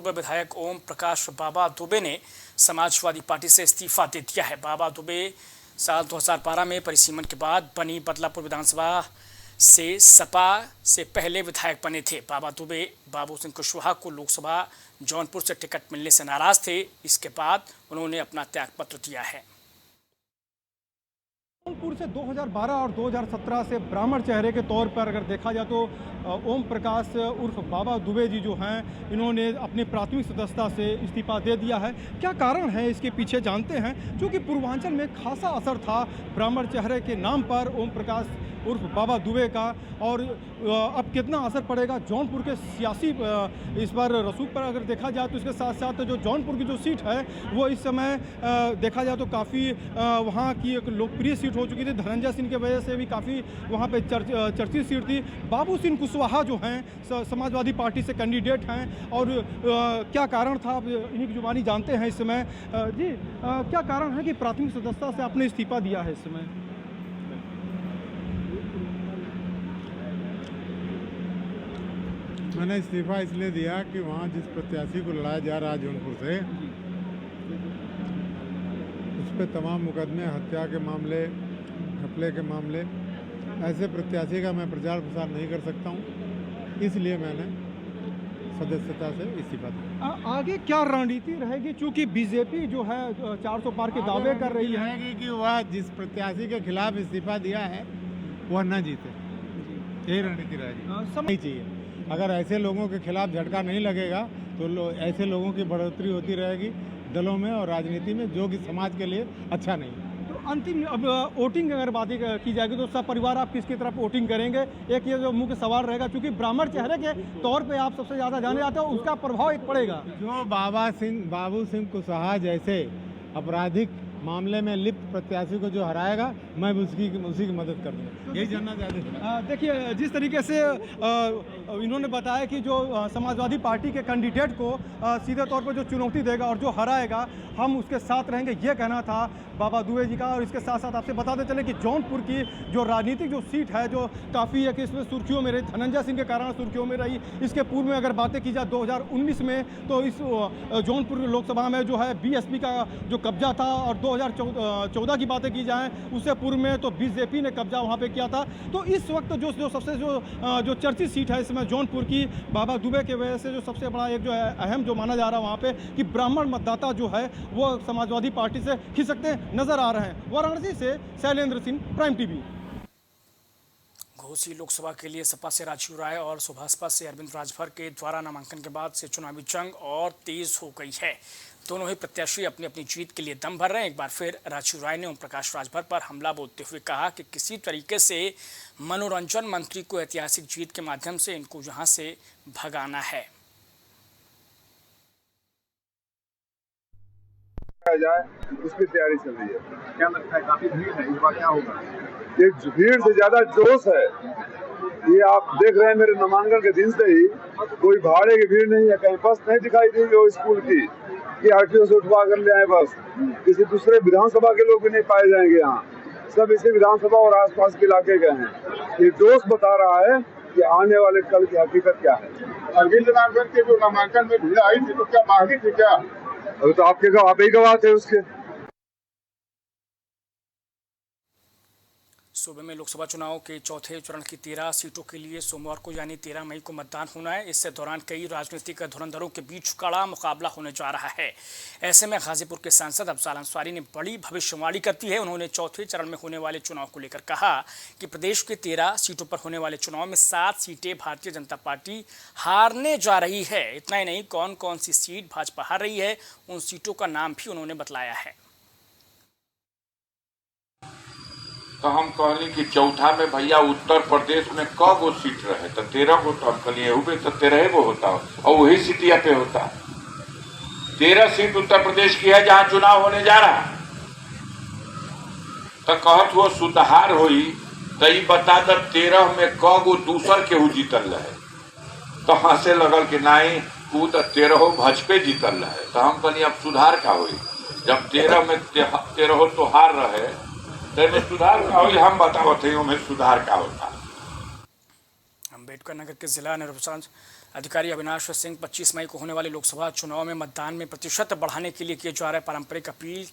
पूर्व विधायक ओम प्रकाश बाबा दुबे ने समाजवादी पार्टी से इस्तीफा दे दिया है। बाबा दुबे साल 2012 में परिसीमन के बाद बनी बदलापुर विधानसभा से सपा से पहले विधायक बने थे। बाबा दुबे बाबू सिंह कुशवाहा को लोकसभा जौनपुर से टिकट मिलने से नाराज थे। इसके बाद उन्होंने अपना त्यागपत्र दिया है। जौनपुर से 2012 और 2017 से ब्राह्मण चेहरे के तौर पर अगर देखा जाए तो ओम प्रकाश उर्फ बाबा दुबे जी जो हैं, इन्होंने अपनी प्राथमिक सदस्यता से इस्तीफा दे दिया है। क्या कारण है इसके पीछे जानते हैं। क्योंकि पूर्वांचल में खासा असर था ब्राह्मण चेहरे के नाम पर ओम प्रकाश उर्फ बाबा दुबे का, और अब कितना असर पड़ेगा जौनपुर के सियासी इस बार रसूख पर अगर देखा जाए तो इसके साथ साथ जो जौनपुर की जो सीट है वो इस समय देखा जाए तो काफ़ी वहाँ की एक लोकप्रिय सीट हो चुकी थी। धनंजय सिंह की वजह से भी काफ़ी वहाँ पे चर्चित सीट थी। बाबू सिंह कुशवाहा जो हैं समाजवादी पार्टी से कैंडिडेट हैं, और क्या कारण था इन्हीं की जुबानी जानते हैं इस समय। जी क्या कारण है कि प्राथमिक सदस्यता से आपने इस्तीफा दिया है इस समय। मैंने इस्तीफा इसलिए दिया कि वहाँ जिस प्रत्याशी को लड़ाया जा रहा है जौनपुर से, उस पर तमाम मुकदमे, हत्या के मामले, घपले के मामले, ऐसे प्रत्याशी का मैं प्रचार प्रसार नहीं कर सकता हूँ। इसलिए मैंने सदस्यता से इस्तीफा दिया। आगे क्या रणनीति रहेगी, चूँकि बीजेपी जो है 400 पार के दावे कर रही है कि वह जिस प्रत्याशी के खिलाफ इस्तीफा दिया है वह न जीते, यही रणनीति रहेगी। नहीं चाहिए। अगर ऐसे लोगों के खिलाफ झटका नहीं लगेगा तो ऐसे लोगों की बढ़ोतरी होती रहेगी दलों में और राजनीति में, जो कि समाज के लिए अच्छा नहीं है। तो अंतिम अब वोटिंग अगर बात की जाएगी तो सब परिवार आप किसकी तरफ वोटिंग करेंगे, एक ये जो मुख्य सवाल रहेगा। क्योंकि ब्राह्मण चेहरे के तौर पे आप सबसे ज़्यादा जाने जाते हो, उसका प्रभाव एक पड़ेगा। जो बाबू सिंह कुशवाहा जैसे आपराधिक मामले में लिप्त प्रत्याशी को जो हराएगा, मैं उसी की मदद कर दूँगा। यही जानना चाहते थे। देखिए जिस तरीके से इन्होंने बताया कि जो समाजवादी पार्टी के कैंडिडेट को सीधे तौर पर जो चुनौती देगा और जो हराएगा हम उसके साथ रहेंगे, ये कहना था बाबा दुबे जी का। और इसके साथ साथ आपसे बताते चले कि जौनपुर की जो राजनीतिक जो सीट है जो काफ़ी है कि इसमें सुर्खियों में रही, धनंजय सिंह के कारण सुर्खियों में रही। इसके पूर्व में अगर बातें की जाए 2019 में तो इस जौनपुर लोकसभा में जो है बीएसपी का जो कब्जा था, और 2014 की बातें की जाएँ उससे पूर्व में तो बीजेपी ने कब्जा वहाँ पर किया था। तो इस वक्त जो सबसे जो चर्चित सीट है इसमें जौनपुर की, बाबा दुबे की वजह से जो सबसे बड़ा एक जो है अहम जो माना जा रहा है वहाँ पे कि ब्राह्मण मतदाता जो है वो समाजवादी पार्टी से खिसकते नजर आ रहे हैं। वाराणसी से शैलेंद्र सिंह, प्राइम टीवी। घोसी लोकसभा के लिए सपा से राजीव राय और सुभाषपा से अरविंद राजभर के द्वारा नामांकन के बाद से चुनावी जंग और तेज हो गई है। दोनों ही प्रत्याशी अपनी अपनी जीत के लिए दम भर रहे हैं। एक बार फिर राजीव राय ने ओम प्रकाश राजभर पर हमला बोलते हुए कहा कि किसी तरीके से मनोरंजन मंत्री को ऐतिहासिक जीत के माध्यम से इनको यहां से भगाना है। जाए उसकी तैयारी चल रही है। क्या लगता है, काफी भीड़ है, इस बार क्या होगा? एक भीड़ से ज्यादा जोश है। ये आप देख रहे हैं, मेरे नामांकन के दिन से ही कोई भाड़े की भीड़ नहीं है, कहीं बस नहीं दिखाई दी जो स्कूल की कि आरटीओ से उठवा कर ले आए बस। किसी दूसरे विधानसभा के लोग भी नहीं पाए जाएंगे यहाँ, सब इसी विधानसभा और आसपास के इलाके गए हैं। ये जोश बता रहा है कि आने वाले कल की हकीकत क्या है। अरविंद राजभर के जो नामांकन में भीड़ आई थी तो क्या बागी थी क्या? अभी तो आपके आप ही गवाह थे उसके। सूबे में लोकसभा चुनाव के चौथे चरण की 13 सीटों के लिए सोमवार को यानी 13 मई को मतदान होना है। इससे दौरान कई राजनीतिक धुरंधरों के बीच कड़ा मुकाबला होने जा रहा है। ऐसे में गाजीपुर के सांसद अफजाल अंसारी ने बड़ी भविष्यवाणी करती है। उन्होंने चौथे चरण में होने वाले चुनाव को लेकर कहा कि प्रदेश के 13 सीटों पर होने वाले चुनाव में 7 सीटें भारतीय जनता पार्टी हारने जा रही है। इतना ही नहीं, कौन कौन सी सीट भाजपा हार रही है उन सीटों का नाम भी उन्होंने बतलाया है। तो हम कहली कि चौथा में भैया उत्तर प्रदेश में क गो सीट रहे तो 13 गो, तो हम कहलिए तो 13 गो होता और वही सीटिया पे होता। 13 सीट उत्तर प्रदेश की है जहां चुनाव होने जा रहा है। तो कहत हो सुधार हुई तो ये बता दे 13 में क गो दूसर केहू जीतल रहे। तो हंसे लगल कि नहीं वो तो 13 भाजपे जीतल रहे। तो हम कहलिए अब सुधार का हुई, जब 13 में 13 तो हार रहे तो सुधार का हुई। हम बताओ थे उन्हें सुधार का होता। अम्बेडकर नगर के जिला निर्वाचन अधिकारी अविनाश सिंह 25 मई को होने वाले लोकसभा चुनाव में मतदान में प्रतिशत बढ़ाने के लिए किए जा रहे पारंपरिक अपील